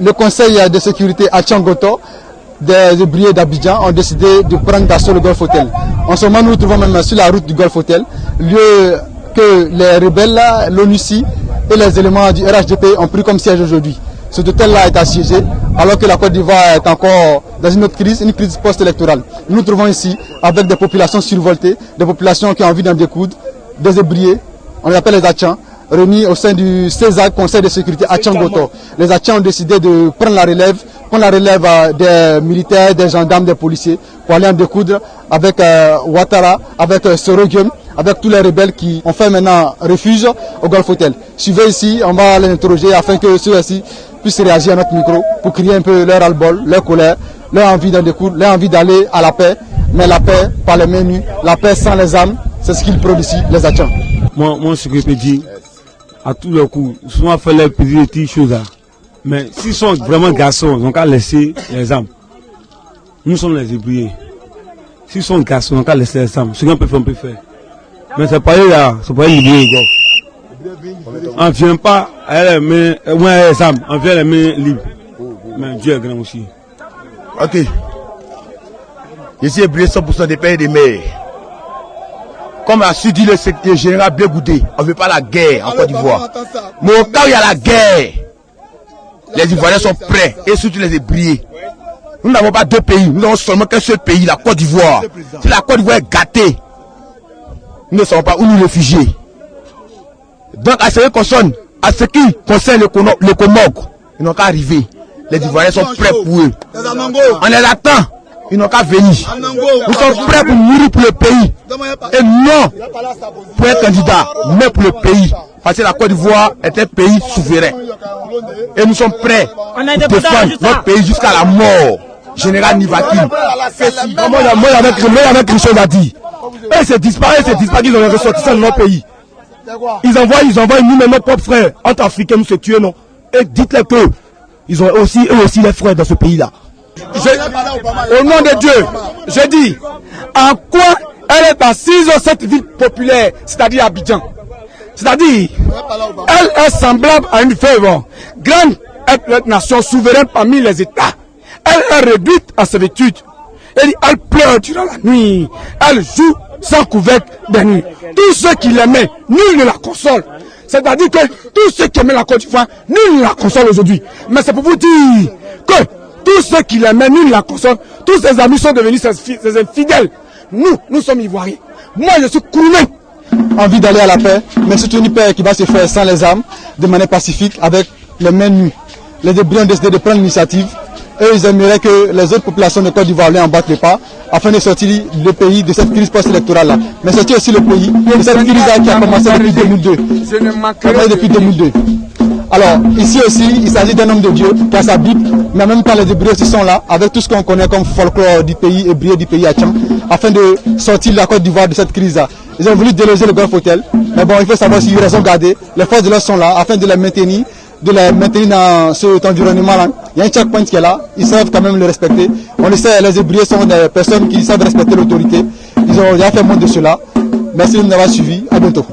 Le conseil de sécurité à Tchangoto des ouvriers d'Abidjan ont décidé de prendre d'assaut le Golf Hotel. En ce moment, nous nous trouvons même sur la route du Golf Hotel, lieu que les rebelles, l'ONUCI et les éléments du RHDP ont pris comme siège aujourd'hui. Cet hôtel-là est assiégé, alors que la Côte d'Ivoire est encore dans une crise post-électorale. Nous nous trouvons ici avec des populations survoltées, des populations qui ont envie d'en découdre, des ouvriers, on les appelle les Atchans, réunis au sein du CESAC, Conseil de sécurité à Tchangoto. Les Atchans ont décidé de prendre la relève des militaires, des gendarmes, des policiers, pour aller en découdre avec Ouattara, avec Sorogium, avec tous les rebelles qui ont fait maintenant refuge au Golf Hotel. Suivez ici, on va les interroger afin que ceux-ci puissent réagir à notre micro pour crier un peu leur ras-le-bol, leur colère, leur envie d'en découdre, leur envie d'aller à la paix, mais la paix par les mains nues, la paix sans les armes, c'est ce qu'ils produisent ici, les Atchans. Moi, ce que je peux dire, à tous les coups, souvent fait les petites choses là. Mais s'ils sont vraiment garçons, ils n'ont qu'à laisser les armes. Nous sommes les ouvriers. S'ils sont garçons, ils n'ont qu'à laisser les armes. Ce qu'on peut faire, on peut faire. Mais c'est pas là, c'est pas libre. On ne vient pas à les mains, les armes, on vient les mains libres. Mais Dieu est grand aussi. Ok. Ici, les ouvriers 100% des pays des mers. Comme a su dit le général Bégoudé, on ne veut pas la guerre en Côte d'Ivoire. Mais au cas où il y a la guerre, les Ivoiriens sont prêts, et surtout les ouvriers. Nous n'avons pas deux pays, nous n'avons seulement qu'un seul pays, la Côte d'Ivoire. Si la Côte d'Ivoire est gâtée, nous ne savons pas où nous réfugier. Donc à ce qui concerne le Comog, ils n'ont qu'à arriver. Les Ivoiriens sont prêts pour eux. On les attend. Ils n'ont qu'à venir. Nous sommes prêts pour mourir pour le pays. Et non pour un candidat, mais pour le pays. Parce que la Côte d'Ivoire est un pays souverain. Et nous sommes prêts pour défendre notre pays jusqu'à la mort. Général Nivaki. Moi, j'avais quelque chose à dire. Et c'est disparu qu'ils ont ressorti ça dans notre pays. Ils envoient nous-mêmes nos propres frères entre Africains, nous se tuer, non. Et dites-leur que ils ont eux aussi les frères dans ce pays-là. Au nom de Dieu, je dis, en quoi elle est assise dans cette ville populaire, c'est-à-dire Abidjan. C'est-à-dire, elle est semblable à une veuve, grande nation souveraine parmi les États. Elle est réduite à servitude. Elle pleure durant la nuit. Elle joue sans couvercle de nuit. Tous ceux qui l'aimaient, nul ne la console. C'est-à-dire que tous ceux qui aimaient la Côte d'Ivoire, nul ne la console aujourd'hui. Mais c'est pour vous dire que tous ceux qui l'aimaient, nul ne la console. Tous ses amis sont devenus ses infidèles. Nous sommes Ivoiriens. Moi, je suis couronné. Envie d'aller à la paix, mais c'est une paix qui va se faire sans les armes, de manière pacifique, avec les mains nues. Les ouvriers ont décidé de prendre l'initiative et ils aimeraient que les autres populations de Côte d'Ivoire les embattent le pas afin de sortir le pays de cette crise post-électorale-là. Mais sortir aussi le pays de cette crise-là qui a commencé depuis 2002. Alors, ici aussi, il s'agit d'un homme de Dieu qui a sa Bible, mais en même temps les ouvriers aussi sont là, avec tout ce qu'on connaît comme folklore du pays, ouvrier du pays Atchan, afin de sortir la Côte d'Ivoire de cette crise-là. Ils ont voulu déloger le Golf Hotel, mais bon, il faut savoir s'ils les ont gardés. Les forces de l'ordre sont là, afin de les maintenir dans cet environnement-là. Il y a un checkpoint qui est là, ils savent quand même le respecter. On le sait, les ouvriers sont des personnes qui savent respecter l'autorité. Ils ont déjà fait montre de cela. Merci de nous avoir suivis, à bientôt.